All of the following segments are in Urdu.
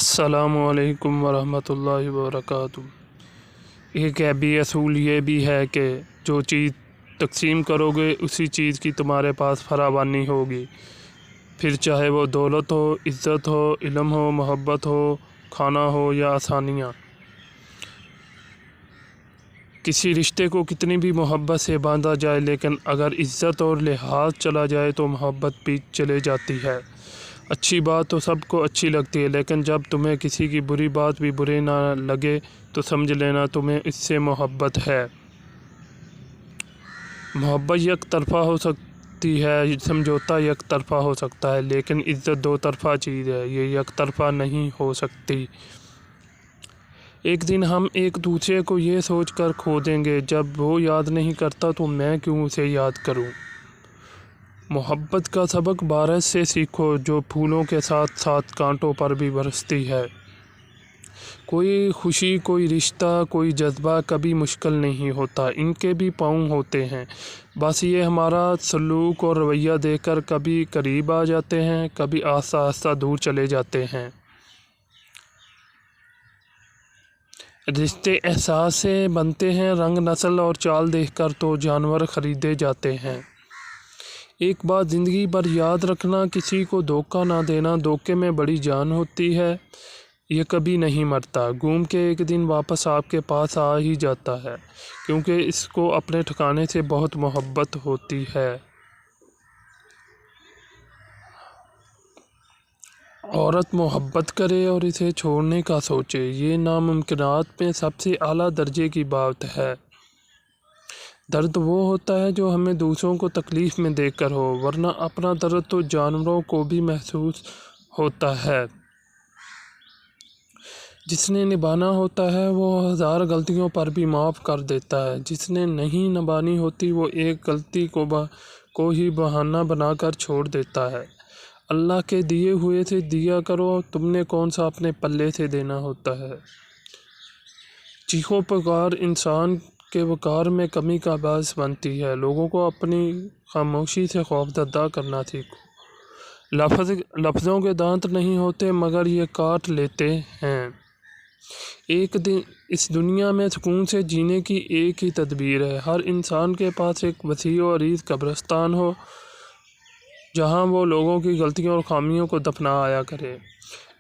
السلام علیکم ورحمۃ اللہ وبرکاتہ۔ ایک بھی اصول یہ بھی ہے کہ جو چیز تقسیم کرو گے اسی چیز کی تمہارے پاس فراوانی ہوگی، پھر چاہے وہ دولت ہو، عزت ہو، علم ہو، محبت ہو، کھانا ہو یا آسانیاں۔ کسی رشتے کو کتنی بھی محبت سے باندھا جائے لیکن اگر عزت اور لحاظ چلا جائے تو محبت بھی چلے جاتی ہے۔ اچھی بات تو سب کو اچھی لگتی ہے، لیکن جب تمہیں کسی کی بری بات بھی بری نہ لگے تو سمجھ لینا تمہیں اس سے محبت ہے۔ محبت یک طرفہ ہو سکتی ہے، سمجھوتا یک طرفہ ہو سکتا ہے، لیکن عزت دو طرفہ چیز ہے، یہ یک طرفہ نہیں ہو سکتی۔ ایک دن ہم ایک دوسرے کو یہ سوچ کر کھو دیں گے، جب وہ یاد نہیں کرتا تو میں کیوں اسے یاد کروں۔ محبت کا سبق بارش سے سیکھو، جو پھولوں کے ساتھ ساتھ کانٹوں پر بھی برستی ہے۔ کوئی خوشی، کوئی رشتہ، کوئی جذبہ کبھی مشکل نہیں ہوتا، ان کے بھی پاؤں ہوتے ہیں، بس یہ ہمارا سلوک اور رویہ دیکھ کر کبھی قریب آ جاتے ہیں، کبھی آہستہ آہستہ دور چلے جاتے ہیں۔ رشتے احساس سے بنتے ہیں، رنگ، نسل اور چال دیکھ کر تو جانور خریدے جاتے ہیں۔ ایک بات زندگی بھر یاد رکھنا، کسی کو دھوکہ نہ دینا، دھوکے میں بڑی جان ہوتی ہے، یہ کبھی نہیں مرتا، گھوم کے ایک دن واپس آپ کے پاس آ ہی جاتا ہے، کیونکہ اس کو اپنے ٹھکانے سے بہت محبت ہوتی ہے۔ عورت محبت کرے اور اسے چھوڑنے کا سوچے، یہ ناممکنات میں سب سے اعلیٰ درجے کی بات ہے۔ درد وہ ہوتا ہے جو ہمیں دوسروں کو تکلیف میں دیکھ کر ہو، ورنہ اپنا درد تو جانوروں کو بھی محسوس ہوتا ہے۔ جس نے نبھانا ہوتا ہے وہ ہزار غلطیوں پر بھی معاف کر دیتا ہے، جس نے نہیں نبھانی ہوتی وہ ایک غلطی کو ہی بہانہ بنا کر چھوڑ دیتا ہے۔ اللہ کے دیے ہوئے سے دیا کرو، تم نے کون سا اپنے پلے سے دینا ہوتا ہے۔ چیخو پکار انسان کے وقار میں کمی کا باعث بنتی ہے، لوگوں کو اپنی خاموشی سے خوفزدہ کرنا سیکھو۔ لفظوں کے دانت نہیں ہوتے مگر یہ کاٹ لیتے ہیں۔ ایک دن اس دنیا میں سکون سے جینے کی ایک ہی تدبیر ہے، ہر انسان کے پاس ایک وسیع و عریض قبرستان ہو جہاں وہ لوگوں کی غلطیوں اور خامیوں کو دفنایا کرے۔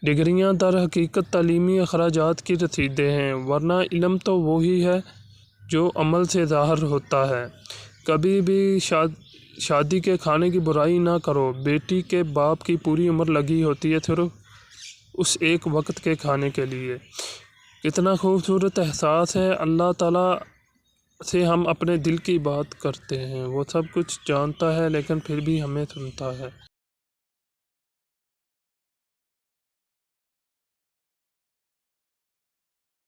ڈگریاں در حقیقت تعلیمی اخراجات کی رسیدیں ہیں، ورنہ علم تو وہی ہے جو عمل سے ظاہر ہوتا ہے۔ کبھی بھی شادی کے کھانے کی برائی نہ کرو، بیٹی کے باپ کی پوری عمر لگی ہوتی ہے صرف اس ایک وقت کے کھانے کے لیے۔ کتنا خوبصورت احساس ہے، اللہ تعالیٰ سے ہم اپنے دل کی بات کرتے ہیں، وہ سب کچھ جانتا ہے لیکن پھر بھی ہمیں سنتا ہے۔